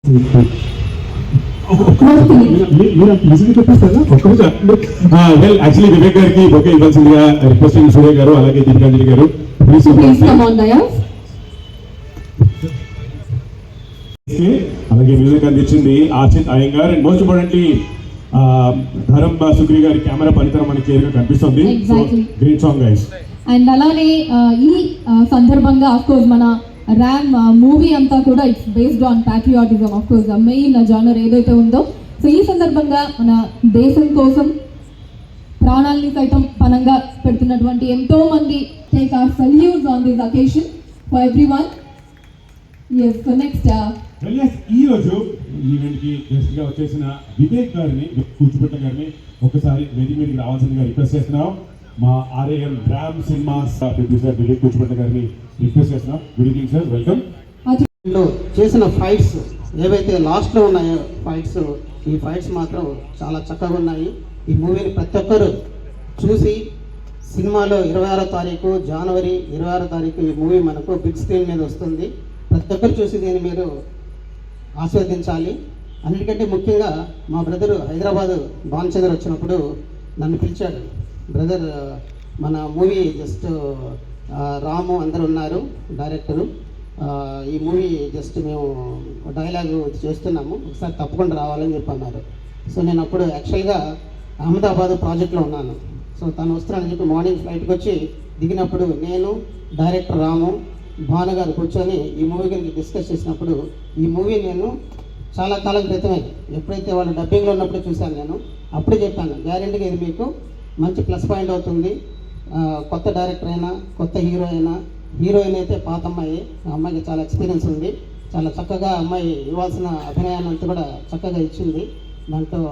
Well actually Vivek గారికి bouquet ఇవ్వాల్సిందిగా requesting సూర్య గారు అలాగే దీపికాంజలి గారు అలాగే మ్యూజిక్ అందించింది Achit Iyengar and most importantly Dharam Sugri గారి కెమెరా పనితనం మనకి క్లియర్ గా కనిపిస్తుంది. Great song guys. అండ్ అలానే ఈ సందర్భంగా ఆఫ్ కోర్స్ మన ర్యామ్ మూవీ అంతా కూడా it's based on patriotism. Of course main genre ఏదైతే ఉందో, సో ఈ సందర్భంగా మన దేశం కోసం ప్రాణాలని సైతం పనంగా పెడుతున్నటువంటి ఎంతో మంది take our salutes on this occasion for everyone. yes so next ఈ రోజు ఈవెంట్ కి గెస్ట్ గా వచ్చేసిన వివేక్ గారిని కూచిపట్ట గారిని ఒకసారి వేదిక మీదకి రావాల్సిందిగా రిక్వెస్ట్ చేస్తున్నాం. మా R A M RAM cinemas producer Vivek Kuchibhotla గారిని రిక్వెస్ట్ చేస్తున్నాం. Good evening sir, welcome. చేసిన ఫైట్స్ ఏవైతే లాస్ట్లో ఉన్నాయో ఫైట్స్, ఈ ఫైట్స్ మాత్రం చాలా చక్కగా ఉన్నాయి. ఈ మూవీని ప్రతి ఒక్కరు చూసి సినిమాలో 26వ తారీఖు జనవరి 26వ తారీఖు ఈ మూవీ మనకు బిగ్ స్క్రీన్ మీద వస్తుంది. ప్రతి ఒక్కరు చూసి దీన్ని మీరు ఆస్వాదించాలి. అన్నిటికంటే ముఖ్యంగా మా బ్రదరు హైదరాబాద్ భానుచంద్ర వచ్చినప్పుడు నన్ను పిలిచాడు. బ్రదర్ మన మూవీ జస్ట్ రాము అందరు ఉన్నారు డైరెక్టరు, ఈ మూవీ జస్ట్ మేము డైలాగ్ చేస్తున్నాము, ఒకసారి తప్పకుండా రావాలని చెప్పి అన్నారు. సో నేను అప్పుడు యాక్చువల్గా అహ్మదాబాద్ ప్రాజెక్ట్లో ఉన్నాను. సో తను వస్తున్నానని చెప్పి మార్నింగ్ ఫ్లైట్కి వచ్చి దిగినప్పుడు నేను డైరెక్టర్ రాము భాను గారు కూర్చొని ఈ మూవీ గురించి డిస్కస్ చేసినప్పుడు, ఈ మూవీ నేను చాలా కాలం క్రితమే ఎప్పుడైతే వాళ్ళు డబ్బింగ్లో ఉన్నప్పుడు చూశాను, నేను అప్పుడే చెప్పాను గ్యారెంటీగా ఇది మీకు మంచి ప్లస్ పాయింట్ అవుతుంది. కొత్త డైరెక్టర్ అయినా కొత్త హీరోయిన్ అయితే పాత అమ్మాయి, ఆ అమ్మాయికి చాలా ఎక్స్పీరియన్స్ ఉంది, చాలా చక్కగా అమ్మాయి ఇవ్వాల్సిన అభినయాన్ని అంతా కూడా చక్కగా ఇచ్చింది. దాంట్లో